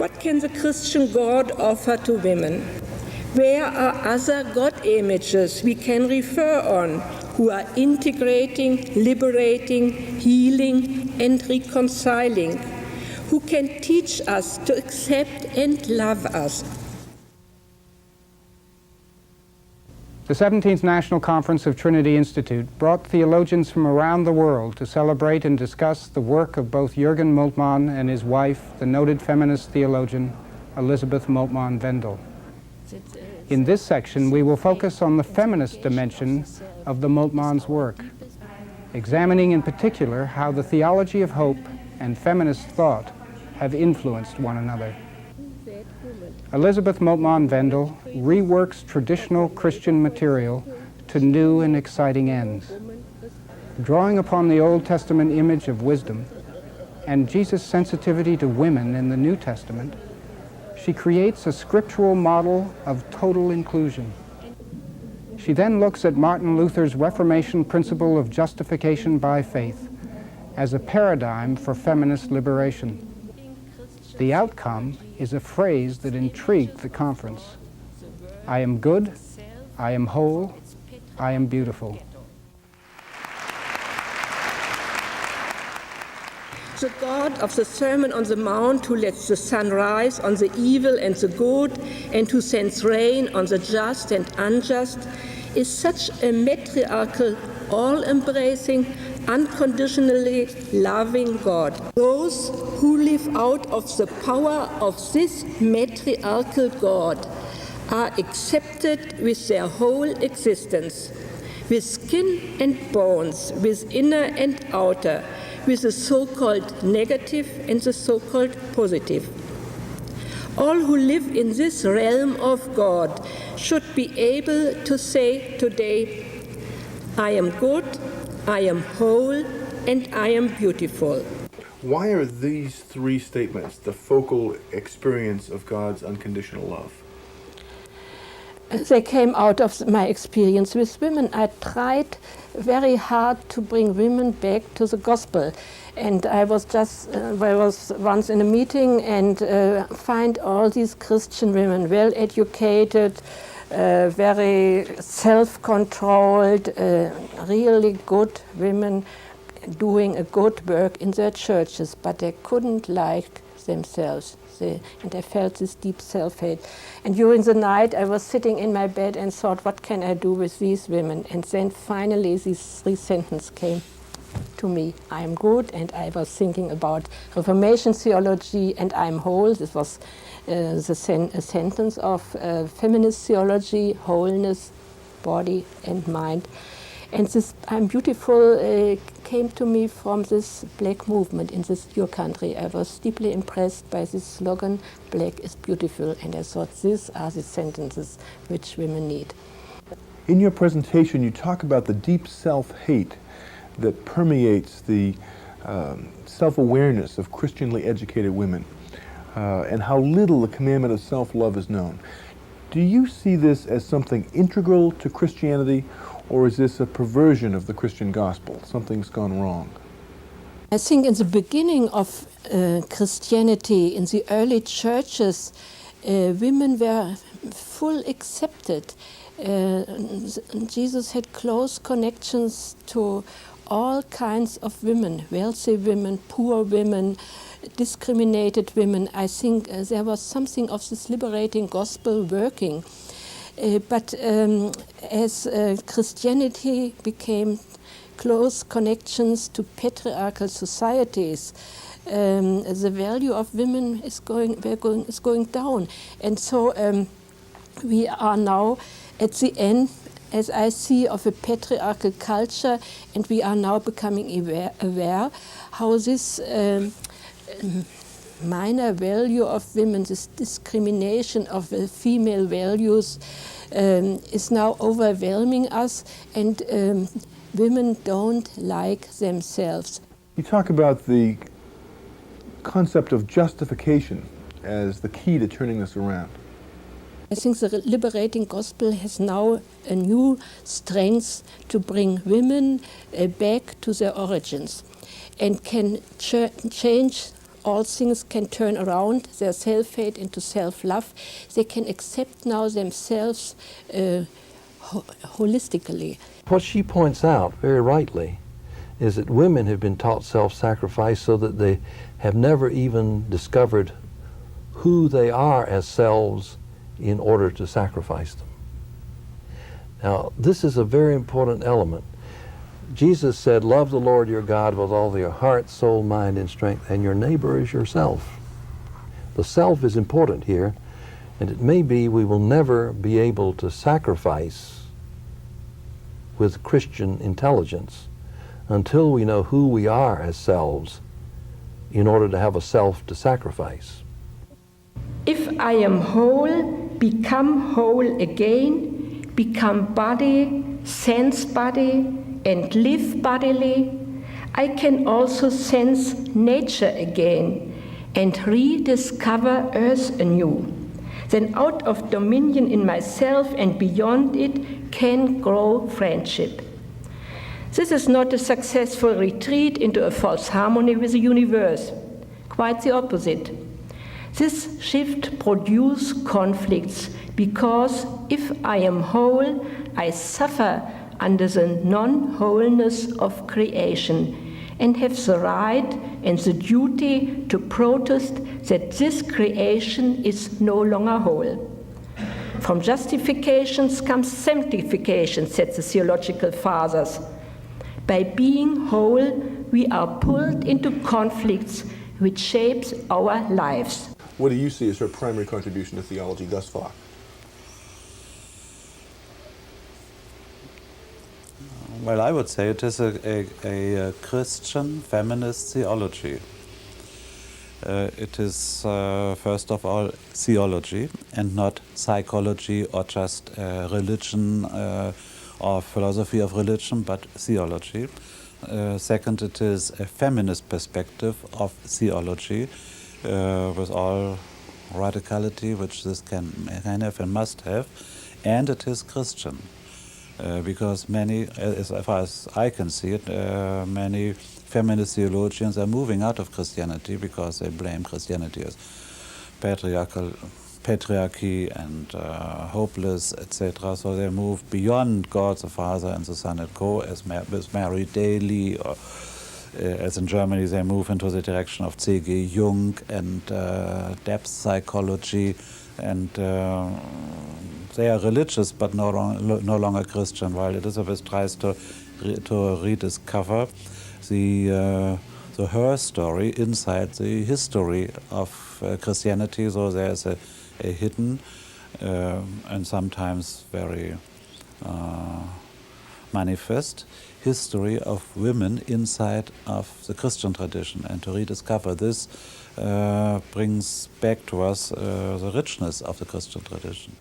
What can the Christian God offer to women? Where are other God images we can refer on who are integrating, liberating, healing, and reconciling? Who can teach us to accept and love us? The 17th National Conference of Trinity Institute brought theologians from around the world to celebrate and discuss the work of both Jürgen Moltmann and his wife, the noted feminist theologian Elisabeth Moltmann-Wendel. In this section, we will focus on the feminist dimension of the Moltmann's work, examining in particular how the theology of hope and feminist thought have influenced one another. Elisabeth Moltmann-Wendel reworks traditional Christian material to new and exciting ends, drawing upon the Old Testament image of wisdom and Jesus' sensitivity to women in the New Testament. She creates a scriptural model of total inclusion. She then looks at Martin Luther's Reformation principle of justification by faith as a paradigm for feminist liberation. The outcome is a phrase that intrigued the conference. I am good, I am whole, I am beautiful. The God of the Sermon on the Mount, who lets the sun rise on the evil and the good, and who sends rain on the just and unjust, is such a matriarchal, all-embracing, unconditionally loving God. Those who live out of the power of this matriarchal God are accepted with their whole existence, with skin and bones, with inner and outer, with the so-called negative and the so-called positive. All who live in this realm of God should be able to say today, I am good, I am whole, and I am beautiful. Why are these three statements the focal experience of God's unconditional love? They came out of my experience with women. I tried very hard to bring women back to the gospel. And I was once in a meeting and find all these Christian women, well educated, very self-controlled, really good women doing a good work in their churches, but they couldn't like themselves. And I felt this deep self-hate. And during the night I was sitting in my bed and thought, what can I do with these women? And then finally these three sentences came to me. I am good, and I was thinking about Reformation theology, and I am whole. This was a sentence of feminist theology, wholeness, body and mind. And this I'm beautiful came to me from this black movement in this Your Country. I was deeply impressed by this slogan, black is beautiful, and I thought these are the sentences which women need. In your presentation, you talk about the deep self-hate that permeates the self-awareness of Christianly educated women and how little the commandment of self-love is known. Do you see this as something integral to Christianity, or is this a perversion of the Christian gospel? Something's gone wrong. I think in the beginning of Christianity, in the early churches, women were full accepted. Jesus had close connections to all kinds of women, wealthy women, poor women, discriminated women. I think there was something of this liberating gospel working. But as Christianity became close connections to patriarchal societies, the value of women is going down. And so we are now at the end, as I see, of a patriarchal culture, and we are now becoming aware how this minor value of women, this discrimination of female values is now overwhelming us, and women don't like themselves. You talk about the concept of justification as the key to turning this around. I think the liberating gospel has now a new strength to bring women back to their origins and can change all things can turn around, their self-hate into self-love. They can accept now themselves holistically. What she points out, very rightly, is that women have been taught self-sacrifice so that they have never even discovered who they are as selves in order to sacrifice them. Now, this is a very important element. Jesus said, love the Lord your God with all your heart, soul, mind, and strength, and your neighbor is yourself. The self is important here, and it may be we will never be able to sacrifice with Christian intelligence until we know who we are as selves in order to have a self to sacrifice. If I am whole, become whole again, become body, sense body, and live bodily, I can also sense nature again and rediscover earth anew. Then out of dominion in myself and beyond it can grow friendship. This is not a successful retreat into a false harmony with the universe. Quite the opposite. This shift produces conflicts because if I am whole, I suffer under the non-wholeness of creation and have the right and the duty to protest that this creation is no longer whole. From justifications comes sanctification, said the theological fathers. By being whole, we are pulled into conflicts which shapes our lives. What do you see as her primary contribution to theology thus far? Well, I would say it is a Christian feminist theology. It is, first of all, theology and not psychology or just religion or philosophy of religion, but theology. Second, it is a feminist perspective of theology with all radicality which this can have and must have, and it is Christian. Because many, as far as I can see it, many feminist theologians are moving out of Christianity because they blame Christianity as patriarchy and hopeless, etc. So they move beyond God the Father and the Son and Co. as with Mary Daly, or as in Germany they move into the direction of C.G. Jung and depth psychology, and they are religious but no longer Christian, while Elisabeth tries to rediscover her story inside the history of Christianity. So there's a hidden and sometimes very manifest history of women inside of the Christian tradition, and to rediscover this brings back to us the richness of the Christian tradition.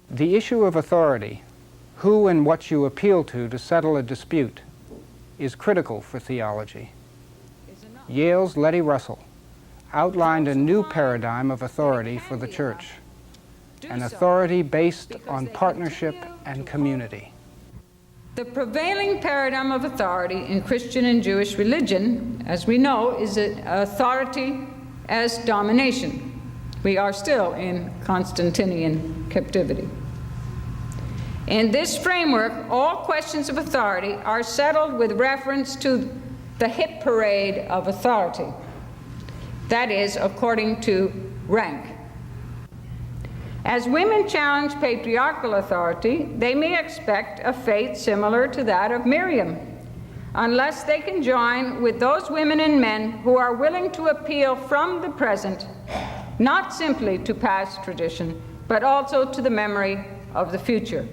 The issue of authority, who and what you appeal to settle a dispute, is critical for theology. Yale's Letty Russell outlined a new paradigm of authority for the Church, an authority based on partnership and community. The prevailing paradigm of authority in Christian and Jewish religion, as we know, is authority as domination. We are still in Constantinian captivity. In this framework, all questions of authority are settled with reference to the hit parade of authority. That is, according to rank. As women challenge patriarchal authority, they may expect a fate similar to that of Miriam, unless they can join with those women and men who are willing to appeal from the present, not simply to past tradition, but also to the memory of the future.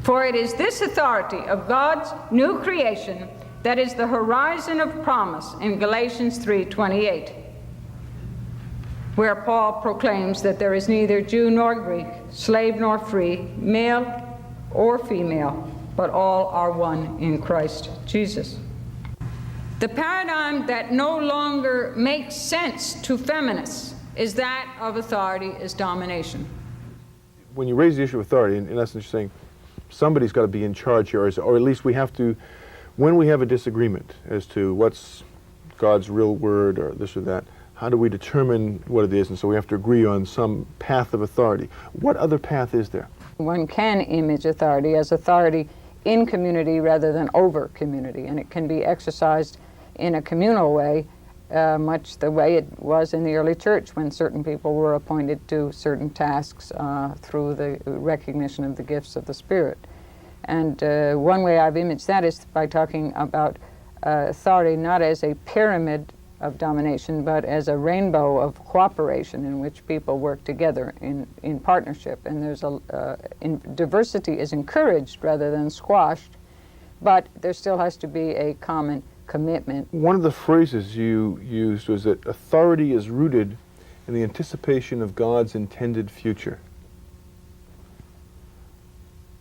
For it is this authority of God's new creation that is the horizon of promise in Galatians 3:28, where Paul proclaims that there is neither Jew nor Greek, slave nor free, male or female, but all are one in Christ Jesus. The paradigm that no longer makes sense to feminists is that of authority as domination. When you raise the issue of authority, in essence you're saying somebody's got to be in charge here, or at least we have to, when we have a disagreement as to what's God's real word or this or that, how do we determine what it is? And so we have to agree on some path of authority. What other path is there? One can image authority as authority in community rather than over community, and it can be exercised in a communal way, much the way it was in the early church when certain people were appointed to certain tasks through the recognition of the gifts of the Spirit. And one way I've imaged that is by talking about authority not as a pyramid of domination, but as a rainbow of cooperation in which people work together in partnership. And there's diversity is encouraged rather than squashed, but there still has to be a common commitment. One of the phrases you used was that authority is rooted in the anticipation of God's intended future.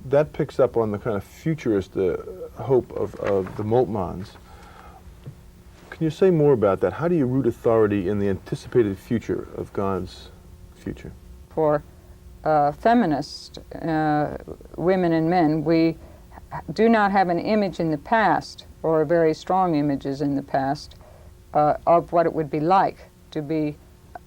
That picks up on the kind of futurist hope of the Moltmanns. Can you say more about that? How do you root authority in the anticipated future of God's future? For feminist women and men, we do not have an image in the past, or very strong images in the past, of what it would be like to be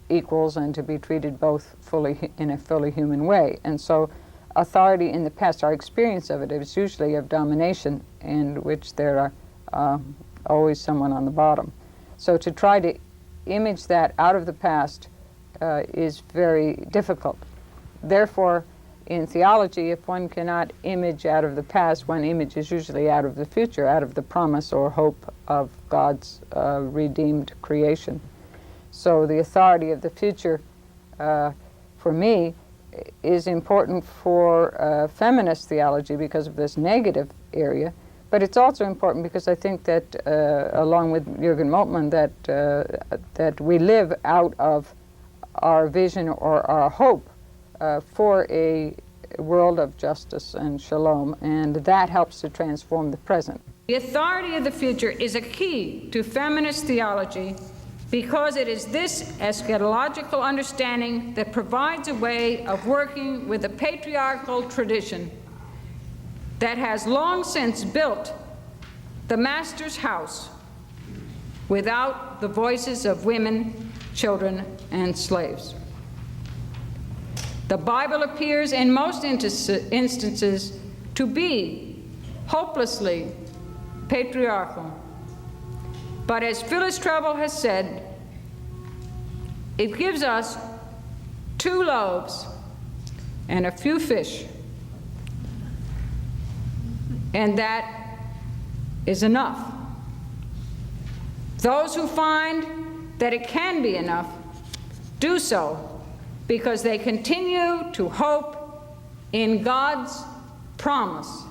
equals and to be treated both fully in a fully human way. And so authority in the past, our experience of it is usually of domination, in which there are always someone on the bottom. So to try to image that out of the past is very difficult. Therefore, in theology, if one cannot image out of the past, one images usually out of the future, out of the promise or hope of God's redeemed creation. So the authority of the future, for me, is important for feminist theology because of this negative area, but it's also important because I think that, along with Jürgen Moltmann, that we live out of our vision or our hope for a world of justice and shalom, and that helps to transform the present. The authority of the future is a key to feminist theology because it is this eschatological understanding that provides a way of working with a patriarchal tradition that has long since built the Master's house without the voices of women, children, and slaves. The Bible appears in most instances to be hopelessly patriarchal. But as Phyllis Treble has said, it gives us 2 loaves and a few fish, and that is enough. Those who find that it can be enough do so because they continue to hope in God's promise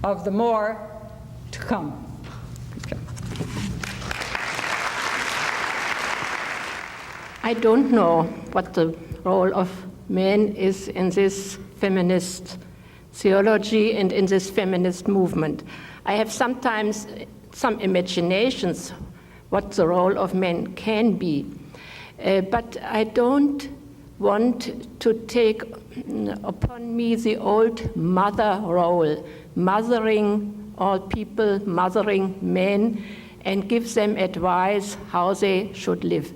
of the more to come. Okay. I don't know what the role of men is in this feminist theology and in this feminist movement. I have sometimes some imaginations what the role of men can be, but I don't want to take upon me the old mother role, mothering all people, mothering men, and give them advice how they should live.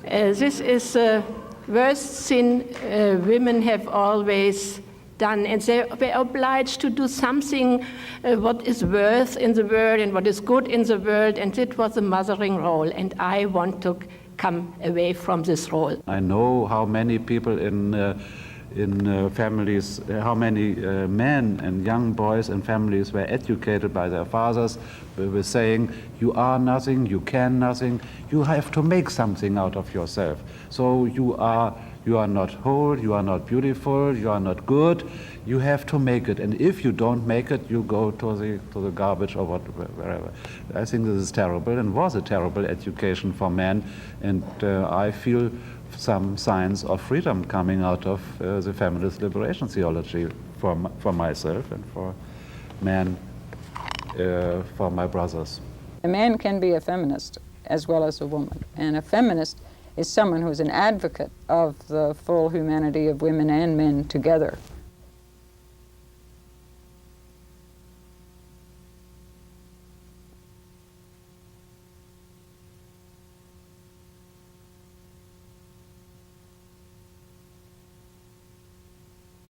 This is the worst sin women have always done, and they were obliged to do something what is worth in the world and what is good in the world, and it was a mothering role, and I want to come away from this role. I know how many people in families, how many men and young boys and families were educated by their fathers with saying, you are nothing, you can nothing, you have to make something out of yourself. So you are not whole, you are not beautiful, you are not good, you have to make it. And if you don't make it, you go to the garbage or wherever. I think this is terrible and was a terrible education for men. And I feel some signs of freedom coming out of the feminist liberation theology for myself and for men, for my brothers. A man can be a feminist as well as a woman, and a feminist is someone who is an advocate of the full humanity of women and men together.